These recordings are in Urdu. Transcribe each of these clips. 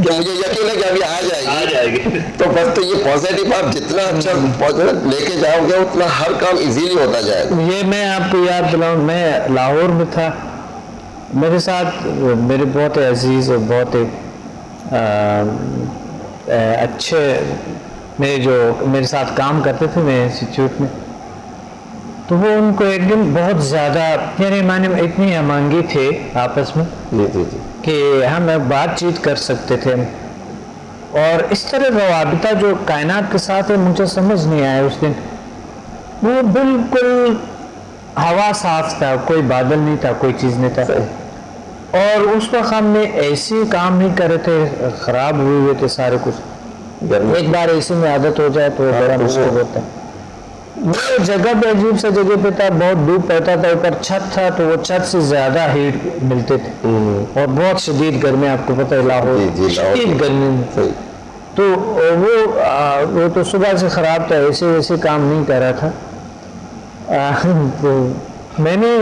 کہ مجھے یقین ہے کہ ابھی آ جائے گی. تو بس تو یہ پازیٹیو آپ جتنا اچھا لے کے جاؤ گے اتنا ہر کام ایزیلی ہوتا جائے گا. یہ میں آپ کو یاد دلاؤں، میں لاہور میں تھا، میرے ساتھ میرے بہت عزیز اور بہت اچھے میرے جو میرے ساتھ کام کرتے تھے میرے انسٹیٹیوٹ میں، تو وہ ان کو ایک دن بہت زیادہ یعنی معنی اتنی ہمانگی تھے آپس میں کہ ہم بات چیت کر سکتے تھے، اور اس طرح روابطہ جو کائنات کے ساتھ ہے مجھے سمجھ نہیں آیا اس دن. وہ بالکل ہوا صاف تھا، کوئی بادل نہیں تھا، کوئی چیز نہیں تھا، اور اس وقت ہم نے ایسے کام نہیں کر رہے تھے، خراب ہوئے تھے سارے کچھ. ایک بار اسی میں عادت ہو جائے تو بڑا مشکل ہوتا ہے. وہ جگہ پہ عجیب سا جگہ پہ تھا، بہت دھوپ پڑتا تھا، اوپر چھت تھا تو وہ چھت سے زیادہ ہیٹ ملتے تھے، اور بہت شدید گرمی، آپ کو پتہ ہے لاہور شدید گرمی میں. تو وہ تو صبح سے خراب تھا، ایسے کام نہیں کر رہا تھا. تو میں نے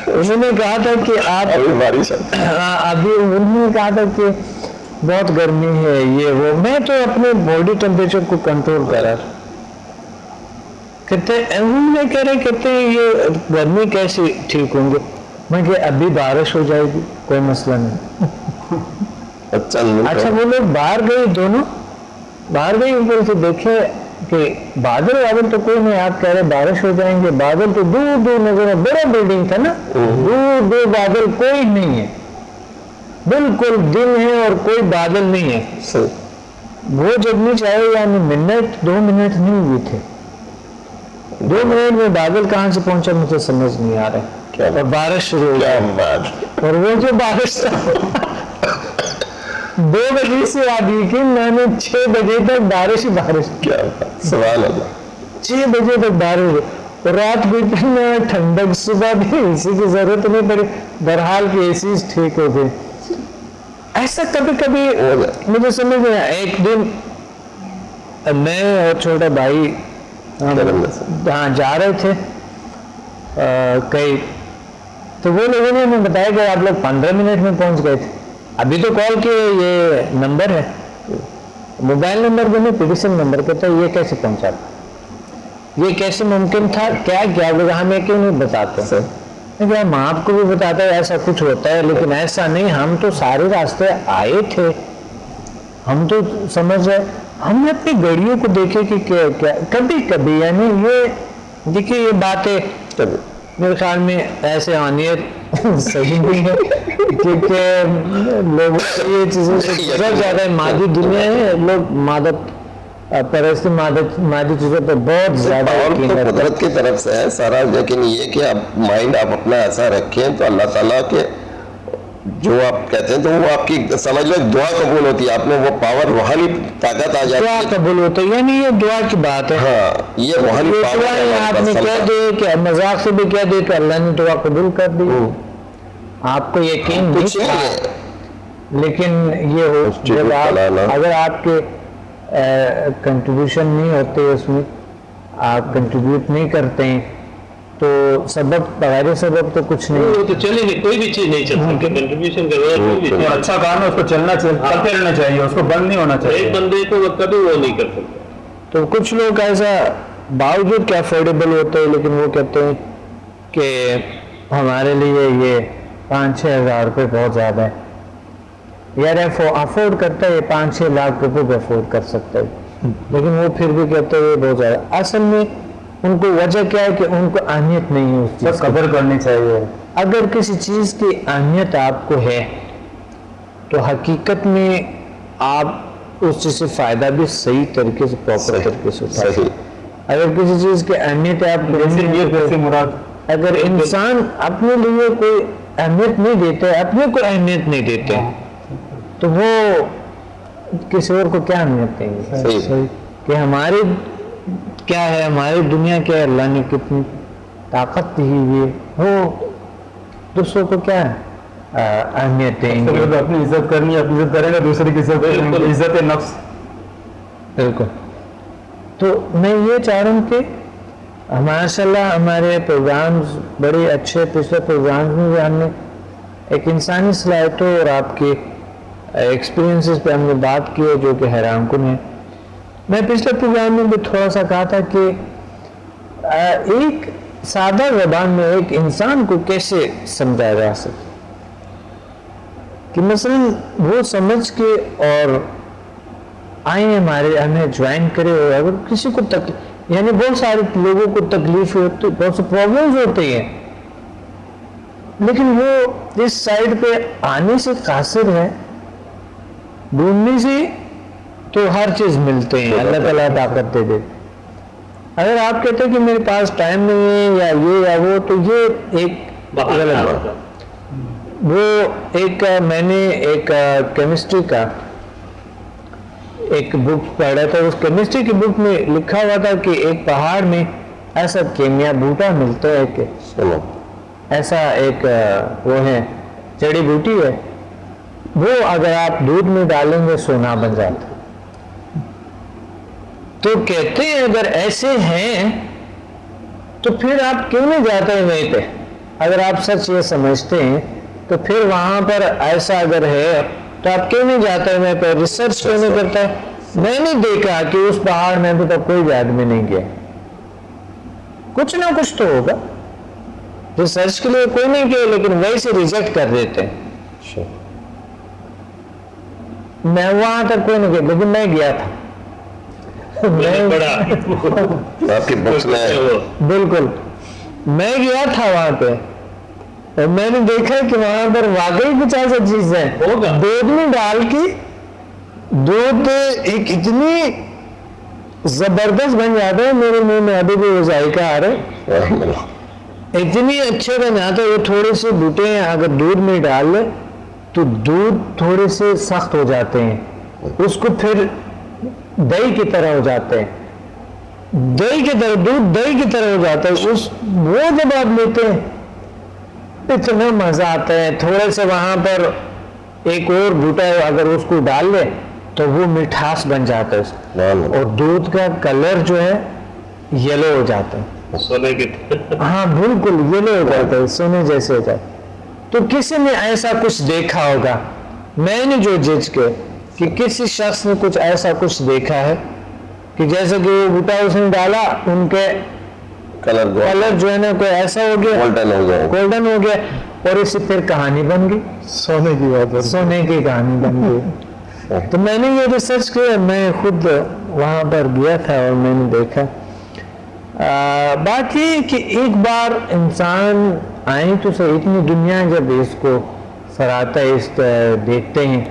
انہوں نے کہا تھا کہ آپ ابھی انہوں نے کہا تھا کہ بہت گرمی ہے یہ وہ. میں تو اپنے باڈی ٹیمپریچر کو کنٹرول کر رہا تھا. کہتے انہوں نے کہہ رہے کہتے یہ گرمی کیسے ٹھیک ہوں گے؟ میں کہ ابھی بارش ہو جائے گی، کوئی مسئلہ نہیں. اچھا وہ لوگ باہر گئے، دونوں باہر گئے، اوپر سے دیکھے کہ بادل تو کوئی نہیں، آپ کہہ رہے بارش ہو جائیں گے. بادل تو دور دور نظر ہے، بڑا بلڈنگ تھا نا، دور دور بادل کوئی نہیں ہے، بالکل دن ہے اور کوئی بادل نہیں ہے. وہ جب نہیں چاہے یعنی منٹ 2 منٹ نہیں ہوئے تھے، 2 منٹ میں بادل کہاں سے پہنچا مجھے سمجھ نہیں آ رہا، اور بارش شروع ہو گئی. اور وہ جو بارش 2 بجے سے آگئی کہ میں نے 6 بجے تک بارش ہی بارش. کیا سوال ہے، 6 بجے تک بارش، اور رات بھی اتنا ٹھنڈک، صبح بھی اسی کی ضرورت نہیں پڑی، بہرحال کی اے سی ٹھیک ہو گئی. ایسا کبھی کبھی مجھے سمجھ نہیں آیا. ایک دن میں اور چھوٹا بھائی ہاں جا رہے تھے کئی، تو وہ لوگوں نے ہمیں بتایا کہ آپ لوگ 15 منٹ میں پہنچ گئے تھے. ابھی تو کال کے یہ نمبر ہے، موبائل نمبر بھی نہیں، پوزیشن نمبر پہ تھا. یہ کیسے پہنچا، یہ کیسے ممکن تھا؟ کیا ہمیں کیوں نہیں بتاتے؟ ہم آپ کو بھی بتاتے ہیں ایسا کچھ ہوتا ہے، لیکن ایسا نہیں. ہم تو سارے راستے آئے تھے، ہم تو سمجھ رہے. ہم نے اپنی گاڑیوں کو دیکھے کہ کیا کبھی کبھی یعنی یہ دیکھیے یہ باتیں میرے خیال میں ایسے آنیت صحیح نہیں ہے، کیونکہ لوگوں سے یہ چیزیں بہت زیادہ مادی دنیا ہے، لوگ مادت پرستی مادی چیزوں پہ بہت زیادہ قدرت کی طرف سے ہے سارا. لیکن یہ کہ آپ مائنڈ آپ اپنا ایسا رکھیں تو اللہ تعالیٰ کے جو آپ کہتے ہیں تو وہ آپ کی سمجھ لو دعا قبول ہوتی ہے، آپ میں وہ پاور روحانی طاقت آ جاتی ہے، دعا قبول ہوتا ہے. یعنی یہ دعا کی بات ہے. ہاں یہ روحانی پاور ہے. آپ نے کہہ دے کہ مذاق سے بھی کہہ دے کہ اللہ نے دعا قبول کر دی، آپ کو یقین نہیں ہے، لیکن یہ ہو جب اگر آپ کے کنٹریبیوشن نہیں ہوتے، اس میں آپ کنٹریبیوٹ نہیں کرتے ہیں تو سبب بغیر سبب تو کچھ نہیں. وہ تو چلے نہیں، کوئی بھی چیز نہیں چلتی کنٹریبیوشن کا بغیر کوئی بھی چیز. اچھا کام ہے، اس کو چلنا چاہیے، چلتے رہنا چاہیے، اس کو بند نہیں ہونا چاہیے. ایک بندے کو کبھی وہ نہیں کر سکتا. تو کچھ لوگ ایسا باوجود کہ افورڈیبل ہوتے ہیں لیکن وہ کہتے ہیں کہ ہمارے لیے یہ 5-6 ہزار روپے بہت زیادہ ہے. یار افورڈ کرتا ہے 5-6 لاکھ روپے بھی افورڈ کر سکتا ہے، لیکن وہ پھر بھی کہتے ہیں بہت زیادہ. اصل میں ان کو وجہ کیا ہے کہ ان کو اہمیت نہیں ہے، اس چیز قدر کرنی چاہیے. اگر کسی چیز کی اہمیت آپ کو ہے تو حقیقت میں آپ اس چیز سے فائدہ بھی صحیح طریقے سے پراپر طریقے سے اٹھائیں. اگر کسی چیز کی اہمیت ہے آپ کو، اگر انسان اپنے لیے کوئی اہمیت نہیں دیتے، اپنے کو اہمیت نہیں دیتے تو وہ کسی اور کو کیا اہمیت دیں گے؟ کہ ہماری کیا ہے، ہماری دنیا کیا ہے، اللہ نے کتنی طاقت دی ہوئی، وہ دوسروں کو کیا اہمیت دیں گے؟ اپنی عزت کرنی ہے، اپنی عزت کریں گے، دوسرے کی عزت نفس. بالکل. تو میں یہ چاہ رہا ہوں کہ ماشاء اللہ ہمارے پروگرامز بڑے اچھے، پچھلے پروگرامز میں بھی ہم نے ایک انسانی صلاحیتوں اور آپ کے ایکسپیرینسز پہ ہم نے بات کی ہے جو کہ حیران کن ہے. میں پچھلے پروگرام میں بھی تھوڑا سا کہا تھا کہ ایک سادہ زبان میں ایک انسان کو کیسے سمجھایا جا سکے کہ مثلا وہ سمجھ کے اور آئیں ہمیں جوائن کرے. اور اگر کسی کو یعنی بہت سارے لوگوں کو تکلیف ہوتی، بہت سے پرابلمز ہوتے ہیں، لیکن وہ اس سائڈ پہ آنے سے قاصر ہے، ڈھونڈنے سے تو ہر چیز ملتے ہیں، اللہ تعالیٰ طاقت دے دے. اگر آپ کہتے ہیں کہ میرے پاس ٹائم نہیں ہے یا یہ یا وہ، تو یہ ایک غلط بات. وہ ایک میں نے ایک کیمسٹری کا ایک بک پڑھا تھا. اس کیمسٹری کی بک میں لکھا ہوا تھا کہ ایک پہاڑ میں ایسا کیمیا بوٹا ملتا ہے کہ ایسا ایک وہ ہے جڑی بوٹی ہے، وہ اگر آپ دودھ میں ڈالیں گے سونا بن جاتا. تو کہتے ہیں اگر ایسے ہیں تو پھر آپ کیوں نہیں جاتے ہیں وہیں پہ؟ اگر آپ سچ یہ سمجھتے ہیں تو پھر وہاں پر ایسا اگر ہے تو آپ کیوں نہیں جاتے ہیں وہیں پہ؟ ریسرچ کیوں نہیں کرتا ہے؟ میں نے دیکھا کہ اس پہاڑ میں ابھی تک کوئی بھی آدمی نہیں گیا. کچھ نہ کچھ تو ہوگا. ریسرچ کے لیے کوئی نہیں گیا لیکن وہی سے ریجیکٹ کر دیتے ہیں. میں وہاں تک کوئی نہیں گیا لیکن میں گیا تھا. بالکل میں گیا تھا وہاں پہ اور میں نے دیکھا کہ وہاں پر واقعی کچھ ایسا چیز ہے. دودھ میں ڈال کے دودھ ایک اتنی زبردست بن جاتا ہے، میرے منہ میں ابھی بھی وہ ذائقہ آ رہا ہے، اتنی اچھے بن جاتے ہیں. وہ تھوڑے سے بوٹے ہیں اگر دودھ میں ڈال لے تو دودھ تھوڑے سے سخت ہو جاتے ہیں، اس کو پھر دہی کی طرح ہو جاتے ہیں، دہی کی طرح دودھ دہی کی طرح ہو جاتا ہے. وہ جب آپ لیتے ہیں اتنا مزہ آتا ہے. تھوڑے سے وہاں پر ایک اور بوٹا ہے اگر اس کو ڈال لے تو وہ مٹھاس بن جاتا ہے اور دودھ کا کلر جو ہے یلو ہو جاتا ہے، سونے کی ہاں بالکل یلو ہو جاتا ہے، سونے جیسے ہو جاتا ہے. تو کسی نے ایسا کچھ دیکھا ہوگا. میں نے جو جج کے کہ کسی شخص نے کچھ ایسا کچھ دیکھا ہے کہ جیسے کہ وہ بوٹا اس نے ڈالا، ان کے کلر جو ہے نا کوئی ایسا ہو گیا، گولڈن ہو گیا اور اس سے پھر کہانی بن گئی، سونے کی بات ہے، سونے کی کہانی بن گئی. تو میں نے یہ ریسرچ کیا، میں خود وہاں پر گیا تھا اور میں نے دیکھا. بات یہ کہ ایک بار انسان آئیں تو اتنی دنیا جب اس کو سراہتا ہے، اس دیکھتے ہیں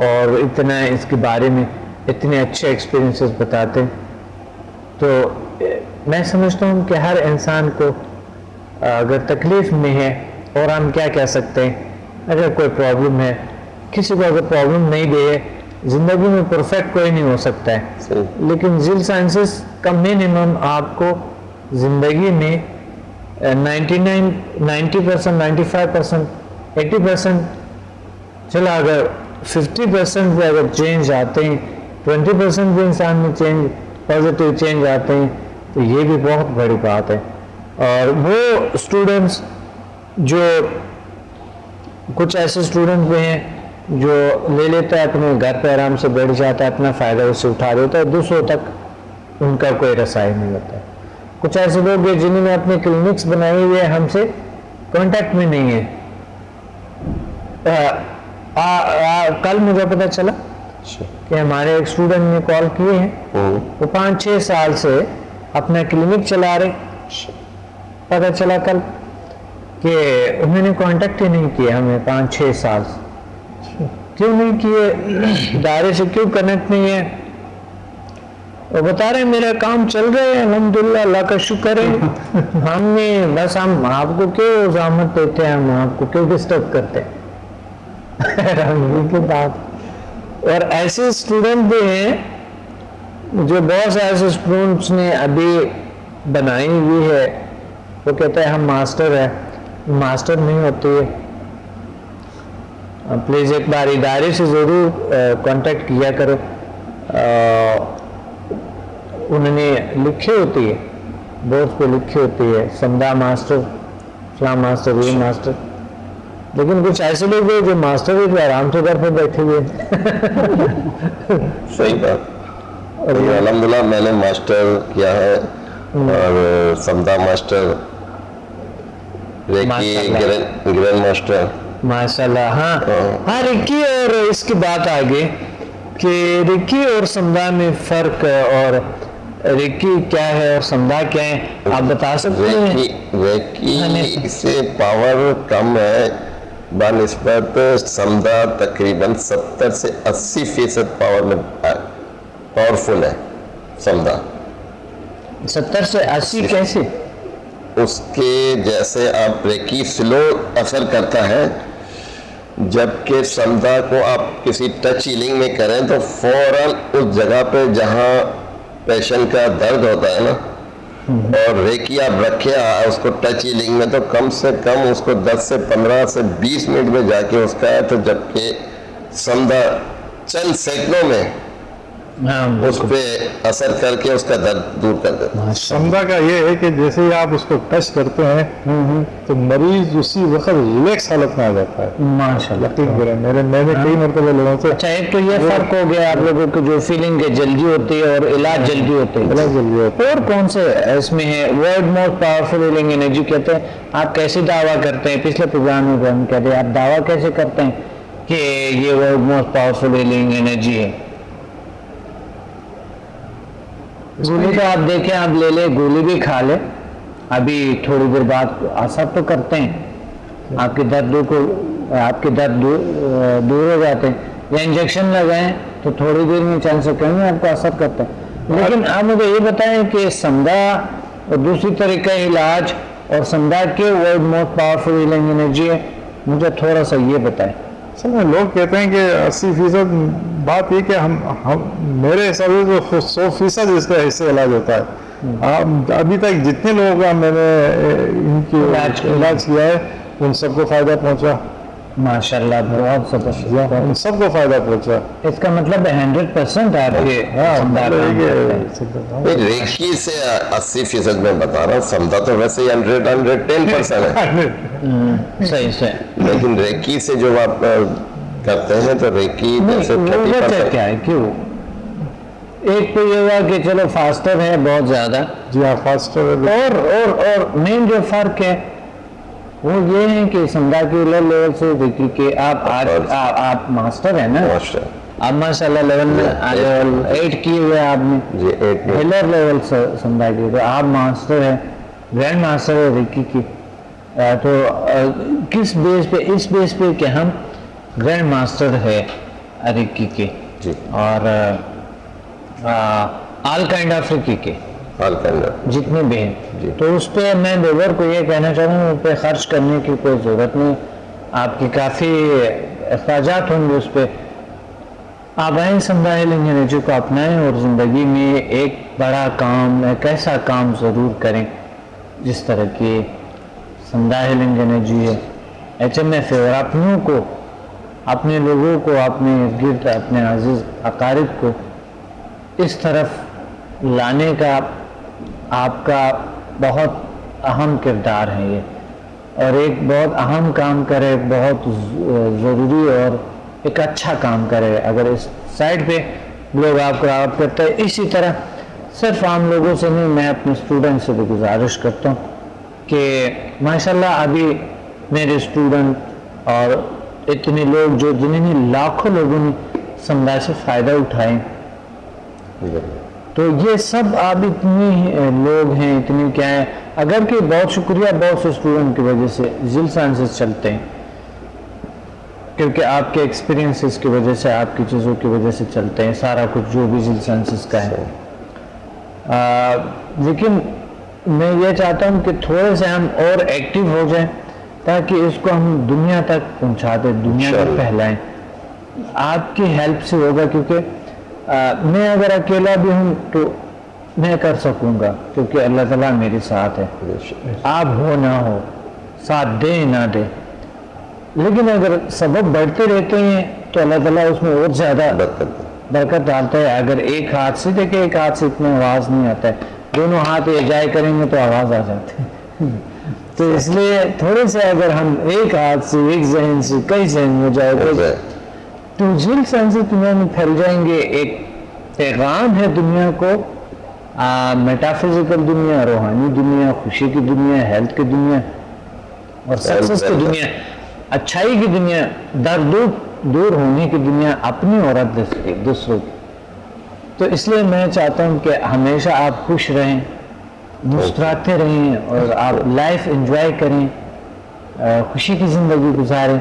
اور اتنا اس کے بارے میں اتنے اچھے ایکسپیرینسز بتاتے ہیں، تو میں سمجھتا ہوں کہ ہر انسان کو اگر تکلیف میں ہے، اور ہم کیا کہہ سکتے ہیں، اگر کوئی پرابلم ہے، کسی کو اگر پرابلم نہیں بھی ہے، زندگی میں پرفیکٹ کوئی نہیں ہو سکتا ہے، لیکن ذیل سائنسز کا منیمم آپ کو زندگی میں 90%، 95%، 80%، چلا اگر 50% پہ اگر چینج آتے ہیں، 20% بھی انسان میں چینج، پازیٹیو چینج آتے ہیں، تو یہ بھی بہت بڑی بات ہے. اور وہ اسٹوڈنٹس جو کچھ ایسے اسٹوڈنٹ بھی ہیں جو لے لیتا ہے اپنے گھر پہ آرام سے بیٹھ جاتا ہے، اپنا فائدہ اس سے اٹھا دیتا ہے، دوسروں تک ان کا کوئی رسائی نہیں ہوتا ہے. کچھ ایسے لوگ ہیں جنہوں نے اپنے کلینکس بنائے ہوئے ہم سے کانٹیکٹ میں نہیں ہے. کل مجھے پتہ چلا کہ ہمارے ایک اسٹوڈنٹ نے کال کیے ہیں، وہ 5-6 سال سے اپنا کلینک چلا رہے. پتہ چلا کل کہ انہوں نے کانٹیکٹ ہی نہیں کیا ہمیں 5-6 سال سے. کیوں نہیں کیے؟ ادارے سے کیوں کنیکٹ نہیں ہے؟ وہ بتا رہے ہیں میرا کام چل رہا ہے الحمدللہ، اللہ کا شکر ہے. ہم نے بس ہم آپ کو کیوں زحمت دیتے ہیں، ہم آپ کو کیوں ڈسٹرب کرتے ہیں. کی بات. اور ایسے اسٹوڈنٹ بھی ہیں جو بہت سے ایسے اسٹوڈنٹس نے ابھی بنائی ہوئی ہے، وہ کہتا ہے ہم ماسٹر ہیں، ماسٹر نہیں ہوتی ہے. پلیز ایک بار ادارے سے ضرور کانٹیکٹ کیا کرو. انہوں نے لکھی ہوتی ہے، بورڈ پہ لکھی ہوتی ہے سمدہ ماسٹر، فلاں ماسٹر، یہ ماسٹر. لیکن کچھ ایسے لوگ ہیں جو ماسٹر ہے جو آرام سے گھر پہ بیٹھے ہوئے صحیح بات. الحمدللہ میں نے ماسٹر کیا ہے اور سمدھا ماسٹر, ریکی گرینڈ ماسٹر. ماشاء اللہ. ہاں ریکی اور اس کی بات آگے کہ ریکی اور سمدھا میں فرق اور ریکی کیا ہے اور سمدھا کیا ہے آپ بتا سکتے ہیں؟ ریکی سے پاور کم ہے بنسبت سمدھا تقریباً 70 سے 80% پاور میں پاورفل ہے سمدھا. 70 سے 80 کیسے؟ اس کے جیسے آپ ریکی سلو اثر کرتا ہے, جبکہ سمدھا کو آپ کسی ٹچ ہیلنگ میں کریں تو فوراً اس جگہ پہ جہاں پیشنٹ کا درد ہوتا ہے نا, اور ریکی آپ رکھے اس کو ٹچ ہیلنگ میں تو کم سے کم اس کو 10 سے 15 سے 20 منٹ میں جا کے اس کا ہے, تو جبکہ سمدھا چند سیکنڈوں میں اس پہ اثر کر کے اس کا درد دور کر دیتا ہے. سمدھا کا یہ ہے کہ جیسے ہی آپ اس کو ٹچ کرتے ہیں تو مریض اسی وقت ریلیکس حالت میں آ جاتا ہے. ماشاءاللہ میں نے کئی مرتبہ لوگوں سے. اچھا ایک تو یہ فرق ہو گیا آپ لوگوں کی جو فیلنگ ہے جلدی ہوتی ہے اور علاج جلدی ہوتے ہیں. اور کون سے اس میں ہے world most powerful healing energy کہتے ہیں, آپ کیسے دعویٰ کرتے ہیں؟ پچھلے پروگرام میں ہم کہتے ہیں آپ دعویٰ کیسے کرتے ہیں کہ یہ world most powerful healing energy ہے؟ گولی تو آپ دیکھیں, آپ لے لیں گولی بھی کھا لیں, ابھی تھوڑی دیر بعد اثر تو کرتے ہیں, آپ کے درد دور ہو جاتے ہیں, یا انجیکشن لگائیں تو تھوڑی دیر میں چند سیکنڈ میں آپ کو اثر کرتا ہے. لیکن آپ مجھے یہ بتائیں کہ سمدھا اور دوسری طریقہ علاج اور سمدھا کے world most powerful healing energy ہے, مجھے تھوڑا سا یہ بتائیں. لوگ کہتے ہیں کہ 80% بات یہ کہ میرے حساب سے تو 100% اس کا حصہ علاج ہوتا ہے. ابھی تک جتنے لوگوں کا میں نے ان کی علاج کیا ہے ان سب کو فائدہ پہنچا. ماشاءاللہ بہت زبردست, ان سب کو فائدہ پہنچا. اس کا مطلب 100% آپ کے ریکی سے 80% میں بتا رہا ہوں, سمدھا تو ویسے 110% ہے. صحیح سے, لیکن ریکی سے جو آپ کرتے ہیں تو ریکی جیسے 30% کیا ہے, کیوں ایک تو یہ ہوا کہ چلو فاسٹر ہے بہت زیادہ, جی ہاں فاسٹر, اور مین جو فرق ہے وہ یہ ہے کہ سمدھا کے لیول سے ریکی کے آپ ماسٹر ہیں نا, آپ ماشاءاللہ لیول 8 کیے ہوئے آپ نے, ہیلر لیول سے سمدھا کے, تو آپ ماسٹر ہیں, گرینڈ ماسٹر ہے ریکی کی. تو کس بیس پہ؟ اس بیس پہ کہ ہم گرینڈ ماسٹر ہے ریکی کے اور آل کائنڈ آف ریکی کے جتنے بھی ہیں. تو اس پہ میں لیبر کو یہ کہنا چاہوں گا, اس پہ خرچ کرنے کی کوئی ضرورت نہیں, آپ کی کافی اخراجات ہوں گے اس پہ. آپ آئیں سمدھا ہیلنگ انرجی کو اپنائیں اور زندگی میں ایک بڑا کام, ایک ایسا کام ضرور کریں جس طرح کی سمدھا ہیلنگ انرجی ہے. HMF اور اپنوں کو, اپنے لوگوں کو, اپنے گرد اپنے عزیز اقارب کو اس طرف لانے کا آپ کا بہت اہم کردار ہے یہ, اور ایک بہت اہم کام کرے, بہت ضروری اور ایک اچھا کام کرے. اگر اس سائڈ پہ لوگ آپ کو راغب کرتے ہیں, اسی طرح صرف عام لوگوں سے نہیں, میں اپنے اسٹوڈنٹ سے بھی گزارش کرتا ہوں کہ ماشاءاللہ ابھی میرے اسٹوڈنٹ اور اتنے لوگ جو جنہوں نے لاکھوں لوگوں نے سمدھا سے فائدہ اٹھائے, تو یہ سب آپ اتنے لوگ ہیں, اتنے کیا ہیں, اگر کہ بہت شکریہ بہت سے اسٹوڈنٹ کی وجہ سے ذیل سائنسز چلتے ہیں, کیونکہ آپ کے ایکسپیرینسز کی وجہ سے, آپ کی چیزوں کی وجہ سے چلتے ہیں سارا کچھ جو بھی ذیل سائنسز کا ہے. لیکن میں یہ چاہتا ہوں کہ تھوڑے سے ہم اور ایکٹیو ہو جائیں تاکہ اس کو ہم دنیا تک پہنچا دیں, دنیا تک پھیلائیں. آپ کی ہیلپ سے ہوگا, کیونکہ میں اگر اکیلا بھی ہوں تو میں کر سکوں گا کیونکہ اللہ تعالیٰ میرے ساتھ ہے. آپ ہو نہ ہو, ساتھ دے نہ دے, لیکن اگر سبب بڑھتے رہتے ہیں تو اللہ تعالیٰ اس میں اور زیادہ برکت ڈالتا ہے. اگر ایک ہاتھ سے دیکھیں, ایک ہاتھ سے اتنا آواز نہیں آتا ہے, دونوں ہاتھ ایجائے کریں گے تو آواز آ جاتی ہے. تو اس لیے تھوڑے سے اگر ہم ایک ہاتھ سے ایک ذہن سے کئی ذہن ہو جائے تو جھیل سائنسی دنیا میں پھیل جائیں گے. ایک پیغام ہے دنیا کو، میٹافزیکل دنیا، روحانی دنیا، خوشی کی دنیا، ہیلتھ کی دنیا اور سکسس کی دنیا، اچھائی کی دنیا، درد دور ہونے کی دنیا، اپنی اور دوسروں کی. تو اس لیے میں چاہتا ہوں کہ ہمیشہ آپ خوش رہیں، مسکراتے رہیں اور آپ لائف انجوائے کریں، خوشی کی زندگی گزاریں.